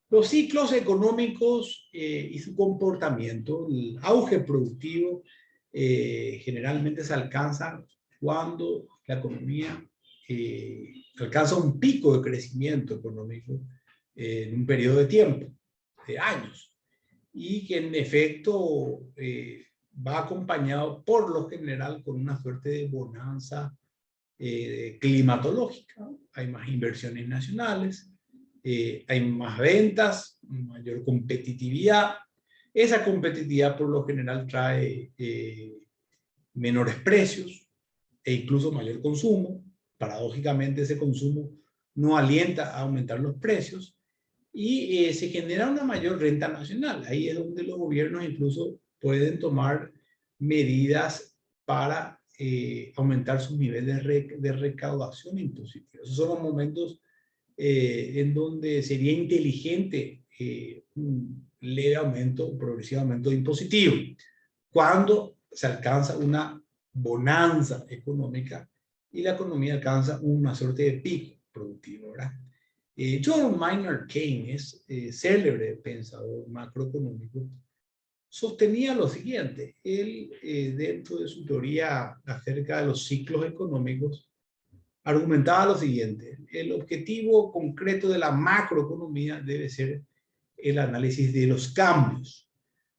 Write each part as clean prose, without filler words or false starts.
Los ciclos económicos y su comportamiento, el auge productivo, generalmente se alcanza cuando la economía alcanza un pico de crecimiento económico en un periodo de tiempo, de años, y que en efecto va acompañado por lo general con una suerte de bonanza climatológica. Hay más inversiones nacionales, hay más ventas, mayor competitividad. Esa competitividad por lo general trae menores precios e incluso mayor consumo. Paradójicamente ese consumo no alienta a aumentar los precios y se genera una mayor renta nacional. Ahí es donde los gobiernos incluso pueden tomar medidas para aumentar su nivel de recaudación impositiva. Esos son los momentos en donde sería inteligente un leve aumento, un progresivo aumento impositivo, cuando se alcanza una bonanza económica y la economía alcanza una suerte de pico productivo, ¿verdad? John Maynard Keynes, célebre pensador macroeconómico, sostenía lo siguiente. Él, dentro de su teoría acerca de los ciclos económicos, argumentaba lo siguiente: el objetivo concreto de la macroeconomía debe ser el análisis de los cambios,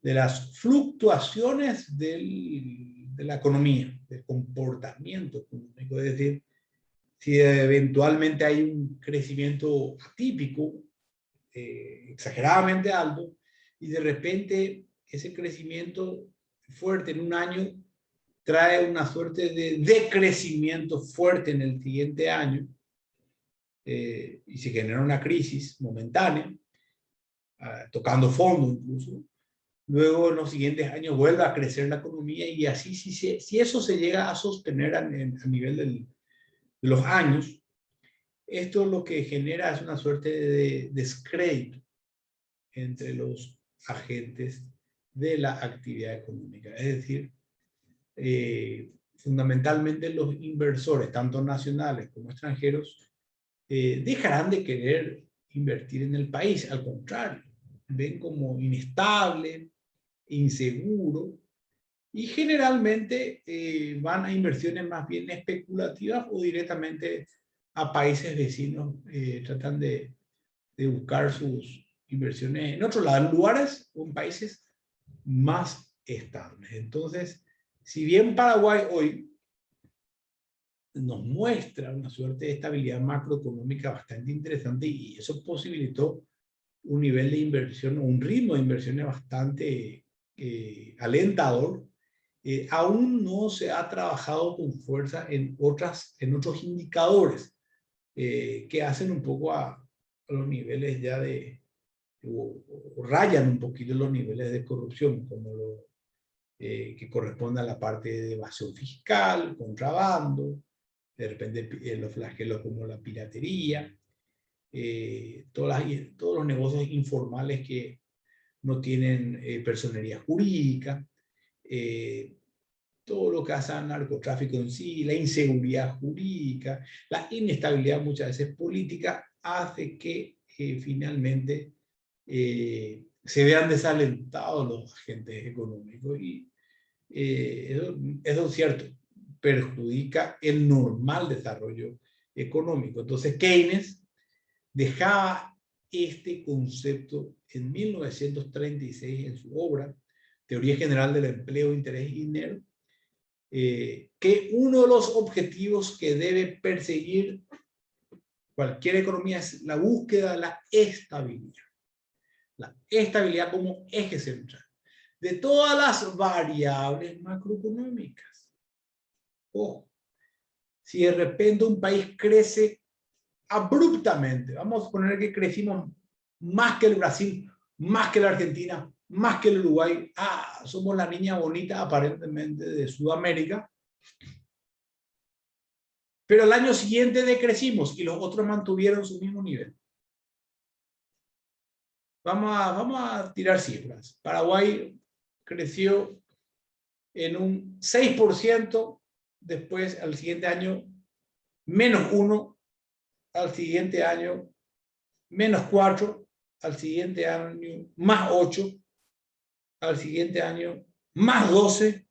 de las fluctuaciones de la economía, del comportamiento económico. Es decir, si eventualmente hay un crecimiento atípico, exageradamente alto, y de repente ese crecimiento fuerte en un año trae una suerte de decrecimiento fuerte en el siguiente año, y se genera una crisis momentánea, tocando fondo incluso. Luego en los siguientes años vuelve a crecer la economía y así, si eso se llega a sostener a nivel de los años, esto lo que genera es una suerte de descrédito entre los agentes de la actividad económica. Es decir, fundamentalmente los inversores, tanto nacionales como extranjeros, dejarán de querer invertir en el país. Al contrario, ven como inestable, inseguro, y generalmente van a inversiones más bien especulativas o directamente a países vecinos. Tratan de buscar sus inversiones en otro lado, en lugares o en países más estables. Entonces, si bien Paraguay hoy nos muestra una suerte de estabilidad macroeconómica bastante interesante y eso posibilitó un nivel de inversión o un ritmo de inversiones bastante alentador, aún no se ha trabajado con fuerza en otros indicadores que hacen un poco a los niveles ya o rayan un poquito los niveles de corrupción, como lo que corresponde a la parte de evasión fiscal, contrabando, de repente los flagelos como la piratería, todos los negocios informales que no tienen personería jurídica, todo lo que hace al narcotráfico en sí, la inseguridad jurídica, la inestabilidad muchas veces política, hace que finalmente se vean desalentados los agentes económicos y eso es cierto, perjudica el normal desarrollo económico. Entonces Keynes dejaba este concepto en 1936 en su obra Teoría General del Empleo, Interés y Dinero, que uno de los objetivos que debe perseguir cualquier economía es la búsqueda de la estabilidad. La estabilidad como eje central de todas las variables macroeconómicas. Ojo, si de repente un país crece abruptamente, vamos a poner que crecimos más que el Brasil, más que la Argentina, más que el Uruguay, somos la niña bonita aparentemente de Sudamérica, pero el año siguiente decrecimos y los otros mantuvieron su mismo nivel. Vamos a tirar cifras. Paraguay creció en un 6%, después al siguiente año -1%, al siguiente año -4%, al siguiente año más 8, al siguiente año más 12,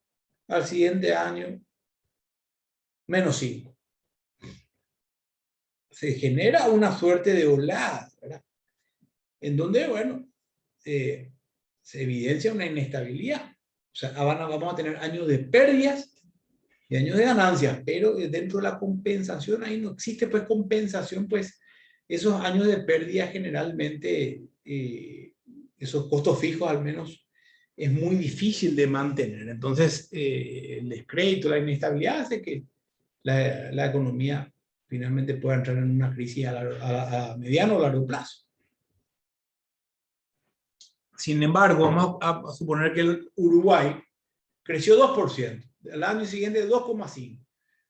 al siguiente año menos 5. Se genera una suerte de olada, ¿verdad? En donde, bueno, se evidencia una inestabilidad. O sea, vamos a tener años de pérdidas y años de ganancias, pero dentro de la compensación, ahí no existe pues compensación, pues esos años de pérdida generalmente, esos costos fijos al menos, es muy difícil de mantener. Entonces, el descrédito, la inestabilidad hace que la economía finalmente pueda entrar en una crisis a mediano o largo plazo. Sin embargo, vamos a suponer que el Uruguay creció 2%, al año siguiente 2,5%,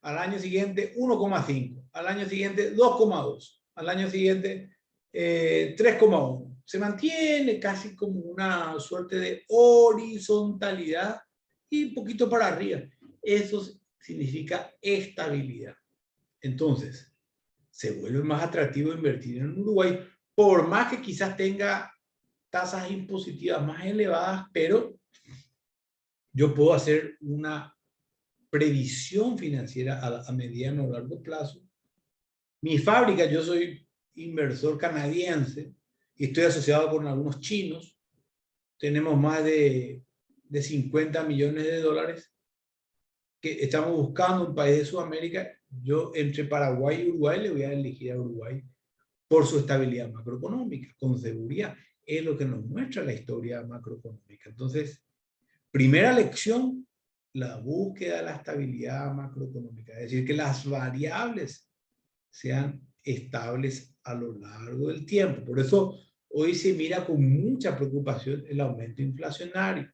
al año siguiente 1,5%, al año siguiente 2,2%, al año siguiente 3,1%. Se mantiene casi como una suerte de horizontalidad y un poquito para arriba. Eso significa estabilidad. Entonces, se vuelve más atractivo invertir en Uruguay, por más que quizás tenga tasas impositivas más elevadas, pero yo puedo hacer una previsión financiera a mediano o largo plazo. Mi fábrica, yo soy inversor canadiense y estoy asociado con algunos chinos. Tenemos más de 50 millones de dólares que estamos buscando un país de Sudamérica. Yo entre Paraguay y Uruguay le voy a elegir a Uruguay por su estabilidad macroeconómica, con seguridad. Es lo que nos muestra la historia macroeconómica. Entonces, primera lección, la búsqueda de la estabilidad macroeconómica, es decir, que las variables sean estables a lo largo del tiempo. Por eso hoy se mira con mucha preocupación el aumento inflacionario,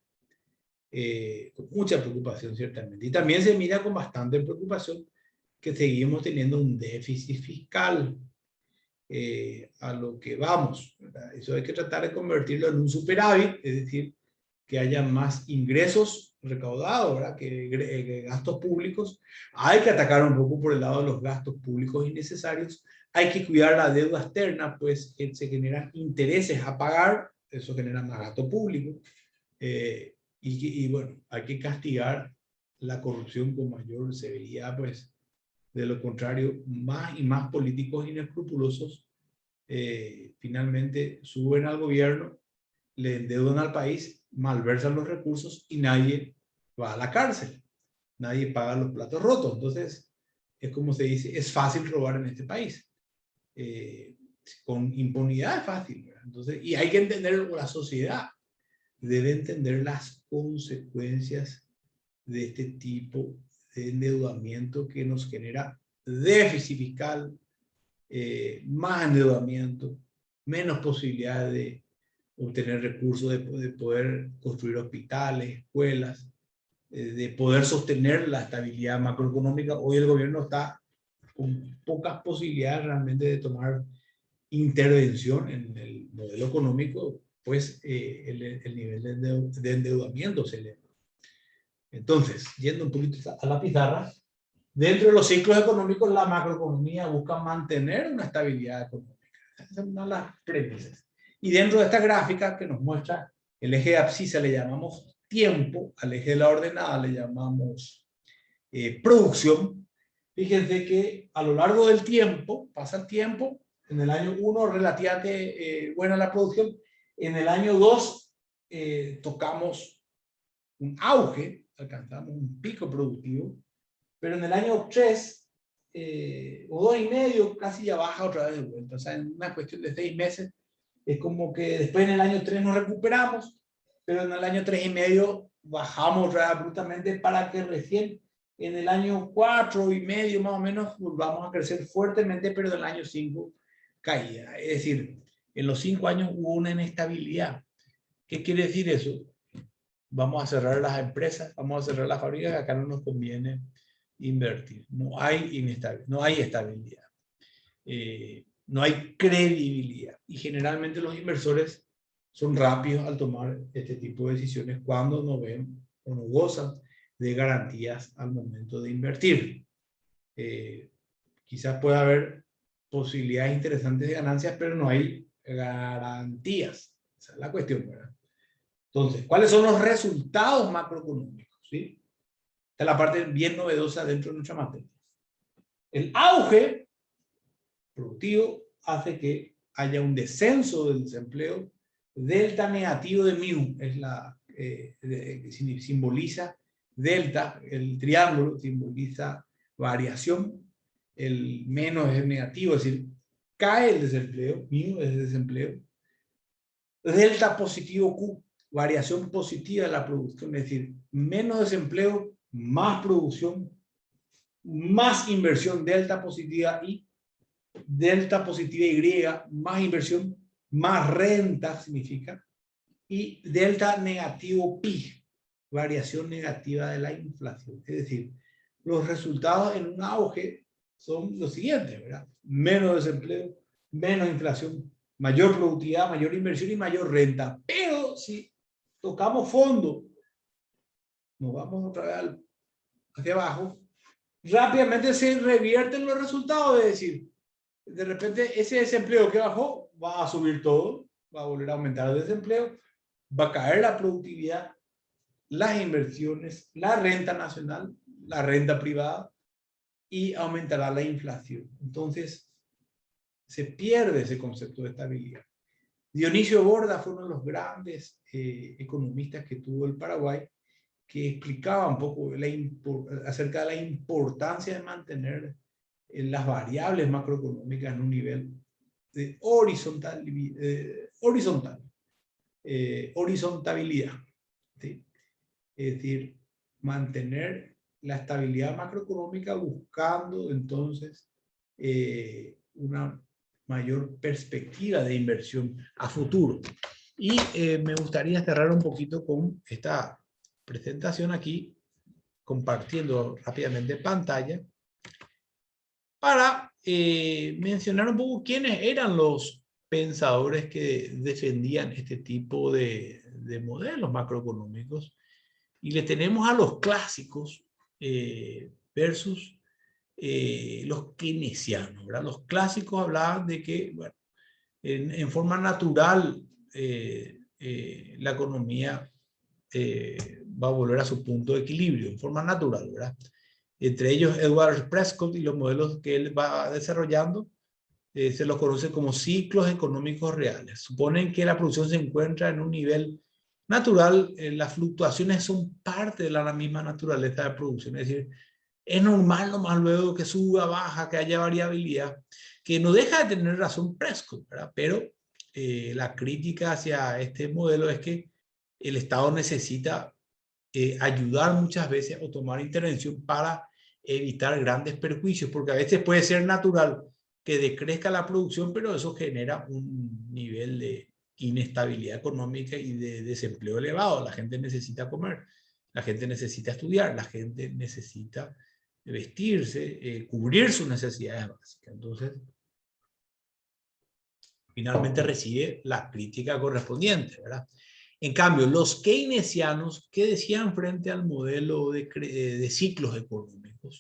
con mucha preocupación ciertamente. Y también se mira con bastante preocupación que seguimos teniendo un déficit fiscal a lo que vamos, ¿verdad? Eso hay que tratar de convertirlo en un superávit, es decir, que haya más ingresos recaudados, ¿verdad? Que gastos públicos. Hay que atacar un poco por el lado de los gastos públicos innecesarios. Hay que cuidar la deuda externa, pues se generan intereses a pagar, eso genera más gasto público. Y bueno, hay que castigar la corrupción con mayor severidad, pues de lo contrario, más y más políticos inescrupulosos finalmente suben al gobierno, le endeudan al país, malversan los recursos y nadie va a la cárcel. Nadie paga los platos rotos. Entonces, es como se dice, es fácil robar en este país. Con impunidad es fácil, ¿verdad? Entonces, y hay que entender, la sociedad debe entender las consecuencias de este tipo de endeudamiento que nos genera déficit fiscal, más endeudamiento, menos posibilidad de obtener recursos, de poder construir hospitales, escuelas, de poder sostener la estabilidad macroeconómica. Hoy el gobierno está con pocas posibilidades realmente de tomar intervención en el modelo económico, pues el nivel de endeudamiento se eleva. Entonces, yendo un poquito a la pizarra, dentro de los ciclos económicos, la macroeconomía busca mantener una estabilidad económica. Esa es una de las premisas. Y dentro de esta gráfica que nos muestra el eje de abscisa le llamamos tiempo, al eje de la ordenada le llamamos producción. Fíjense que a lo largo del tiempo, pasa el tiempo, en el año 1 relativamente buena la producción, en el año 2 tocamos un auge, alcanzamos un pico productivo, pero en el año 3 o 2 y medio casi ya baja otra vez de vuelta. O sea, en una cuestión de 6 meses es como que después en el año 3 nos recuperamos, pero en el año 3 y medio bajamos otra vez abruptamente para que recién en el año 4 y medio más o menos volvamos a crecer fuertemente, pero en el año 5 caía. Es decir, en los 5 años hubo una inestabilidad. ¿Qué quiere decir eso? Vamos a cerrar las empresas, vamos a cerrar las fábricas, acá no nos conviene invertir. No hay inestabilidad, no hay estabilidad, no hay credibilidad. Y generalmente los inversores son rápidos al tomar este tipo de decisiones cuando no ven o no gozan de garantías al momento de invertir. Quizás pueda haber posibilidades interesantes de ganancias, pero no hay garantías. Esa es la cuestión, ¿verdad? Entonces, ¿cuáles son los resultados macroeconómicos? ¿Sí? Esta es la parte bien novedosa dentro de nuestra materia. El auge productivo hace que haya un descenso del desempleo. Delta negativo de mu es la simboliza delta, el triángulo simboliza variación, el menos es negativo, es decir, cae el desempleo, mu es desempleo. Delta positivo Q, variación positiva de la producción, es decir, menos desempleo, más producción, más inversión, delta positiva Y, delta positiva Y, más inversión, más renta significa, y delta negativo pi, variación negativa de la inflación. Es decir, los resultados en un auge son los siguientes, ¿verdad? Menos desempleo, menos inflación, mayor productividad, mayor inversión y mayor renta. Pero si tocamos fondo, nos vamos otra vez hacia abajo, rápidamente se revierten los resultados, es decir, de repente ese desempleo que bajó va a subir todo, va a volver a aumentar el desempleo, va a caer la productividad, las inversiones, la renta nacional, la renta privada y aumentará la inflación. Entonces, se pierde ese concepto de estabilidad. Dionisio Borda fue uno de los grandes economistas que tuvo el Paraguay, que explicaba un poco acerca de la importancia de mantener las variables macroeconómicas en un nivel de horizontabilidad. ¿Sí? Es decir, mantener la estabilidad macroeconómica buscando entonces una mayor perspectiva de inversión a futuro. Y me gustaría cerrar un poquito con esta presentación aquí, compartiendo rápidamente pantalla, para mencionar un poco quiénes eran los pensadores que defendían este tipo de modelos macroeconómicos. Y le tenemos a los clásicos versus los keynesianos, ¿verdad? Los clásicos hablaban de que, bueno, en forma natural la economía va a volver a su punto de equilibrio, en forma natural, ¿verdad? Entre ellos Edward Prescott y los modelos que él va desarrollando se los conoce como ciclos económicos reales. Suponen que la producción se encuentra en un nivel natural, las fluctuaciones son parte de la misma naturaleza de producción, es decir, es normal nomás luego que suba, baja, que haya variabilidad, que no deja de tener razón Prescott, ¿verdad? Pero la crítica hacia este modelo es que el Estado necesita ayudar muchas veces o tomar intervención para evitar grandes perjuicios, porque a veces puede ser natural que decrezca la producción, pero eso genera un nivel de inestabilidad económica y de desempleo elevado. La gente necesita comer, la gente necesita estudiar, la gente necesita vestirse, cubrir sus necesidades básicas. Entonces, finalmente recibe la crítica correspondiente, ¿verdad? En cambio, los keynesianos, ¿qué decían frente al modelo de ciclos económicos?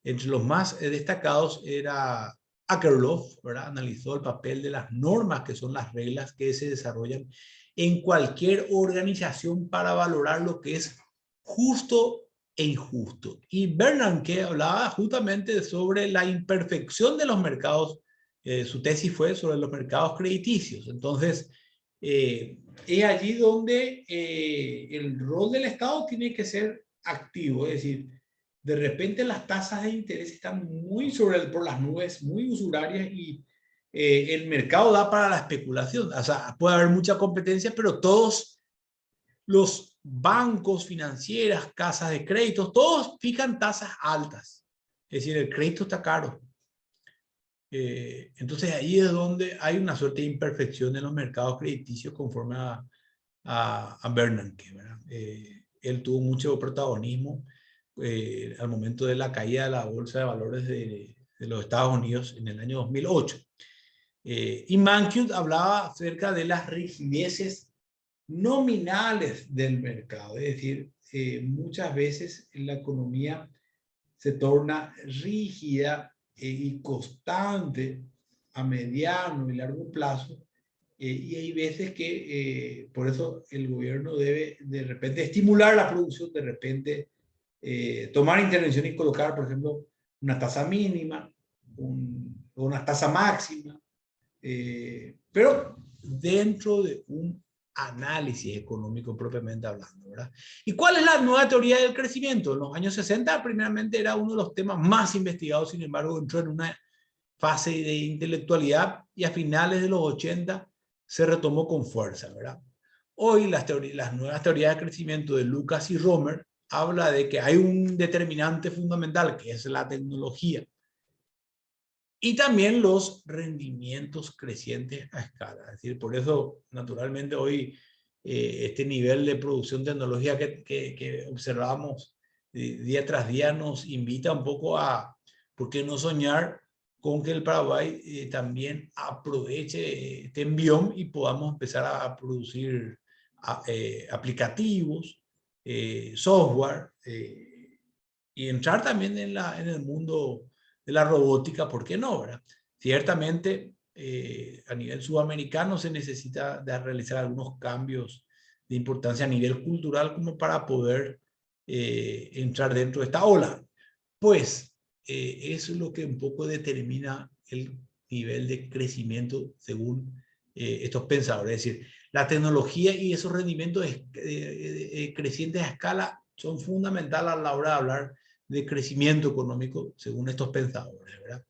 Entre los más destacados era Akerlof, ¿verdad? Analizó el papel de las normas, que son las reglas que se desarrollan en cualquier organización para valorar lo que es justo e injusto. Y Bernanke hablaba justamente sobre la imperfección de los mercados. Su tesis fue sobre los mercados crediticios. Entonces, es allí donde el rol del Estado tiene que ser activo, es decir, de repente las tasas de interés están muy por las nubes, muy usurarias y el mercado da para la especulación. O sea, puede haber mucha competencia, pero todos los bancos, financieras, casas de créditos, todos fijan tasas altas. Es decir, el crédito está caro. Entonces ahí es donde hay una suerte de imperfección en los mercados crediticios conforme a Bernanke, ¿verdad? Él tuvo mucho protagonismo al momento de la caída de la bolsa de valores de los Estados Unidos en el año 2008. Y Mankiw hablaba acerca de las rigideces nominales del mercado, es decir, muchas veces la economía se torna rígida y constante a mediano y largo plazo Y hay veces que por eso el gobierno debe de repente estimular la producción, de repente tomar intervención y colocar, por ejemplo, una tasa mínima, una tasa máxima, pero dentro de un análisis económico propiamente hablando, ¿verdad? ¿Y cuál es la nueva teoría del crecimiento? En los años 60, primeramente, era uno de los temas más investigados, sin embargo, entró en una fase de intelectualidad y a finales de los 80 se retomó con fuerza, ¿verdad? Hoy las nuevas teorías de crecimiento de Lucas y Romer habla de que hay un determinante fundamental, que es la tecnología, y también los rendimientos crecientes a escala. Es decir, por eso, naturalmente, hoy este nivel de producción tecnológica que observamos día tras día nos invita un poco a, ¿por qué no soñar con que el Paraguay también aproveche este envión y podamos empezar a producir aplicativos, software, y entrar también en el mundo de la robótica? ¿Por qué no? ¿Verdad? Ciertamente, a nivel sudamericano se necesita de realizar algunos cambios de importancia a nivel cultural como para poder entrar dentro de esta ola. Pues eso es lo que un poco determina el nivel de crecimiento según estos pensadores. Es decir, la tecnología y esos rendimientos crecientes a escala son fundamentales a la hora de hablar de crecimiento económico, según estos pensadores, ¿verdad?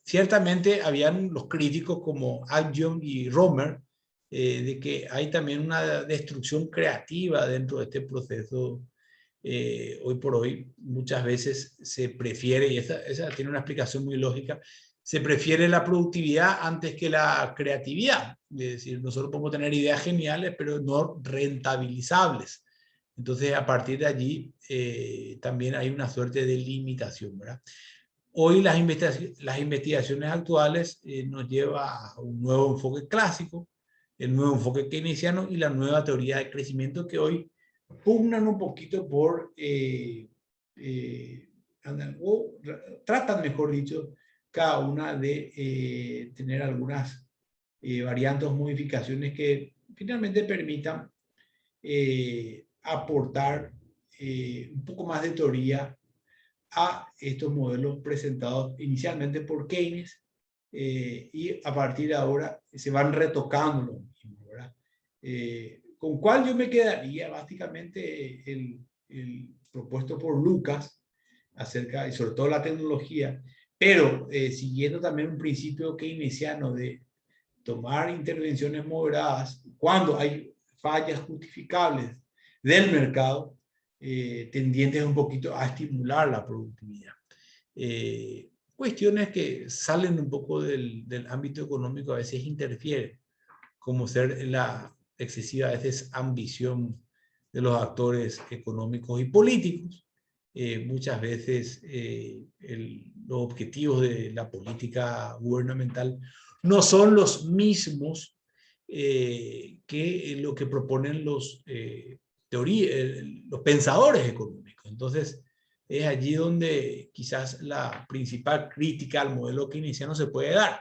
Ciertamente habían los críticos como Adjung y Romer, de que hay también una destrucción creativa dentro de este proceso. Hoy por hoy muchas veces se prefiere, y esa tiene una explicación muy lógica, se prefiere la productividad antes que la creatividad. Es decir, nosotros podemos tener ideas geniales, pero no rentabilizables. Entonces, a partir de allí, también hay una suerte de limitación, ¿verdad? Hoy las investigaciones actuales nos lleva a un nuevo enfoque clásico, el nuevo enfoque keynesiano y la nueva teoría de crecimiento que hoy pugnan un poquito por, o tratan, mejor dicho, cada una de tener algunas variantes o modificaciones que finalmente permitan aportar un poco más de teoría a estos modelos presentados inicialmente por Keynes, y a partir de ahora se van retocando los mismos, ¿verdad? Con cuál yo me quedaría básicamente el propuesto por Lucas acerca, y sobre todo la tecnología, pero siguiendo también un principio keynesiano de tomar intervenciones moderadas cuando hay fallas justificables del mercado, tendientes un poquito a estimular la productividad. Cuestiones que salen un poco del ámbito económico, a veces interfieren, como ser la excesiva a veces ambición de los actores económicos y políticos. Muchas veces los objetivos de la política gubernamental no son los mismos que lo que proponen los pensadores económicos. Entonces, es allí donde quizás la principal crítica al modelo keynesiano se puede dar.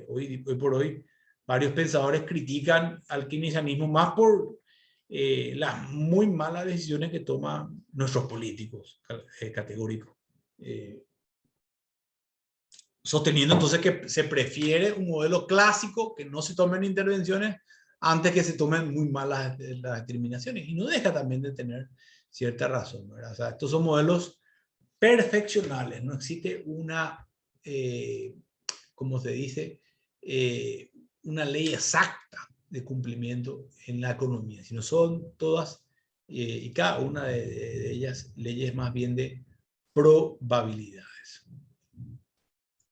Hoy por hoy, varios pensadores critican al keynesianismo más por las muy malas decisiones que toman nuestros políticos categóricos. Sosteniendo entonces que se prefiere un modelo clásico, que no se tomen intervenciones antes que se tomen muy malas las determinaciones. Y no deja también de tener cierta razón, ¿verdad? O sea, estos son modelos perfeccionales, no existe una, como se dice, una ley exacta de cumplimiento en la economía, sino son todas y cada una de ellas leyes más bien de probabilidad.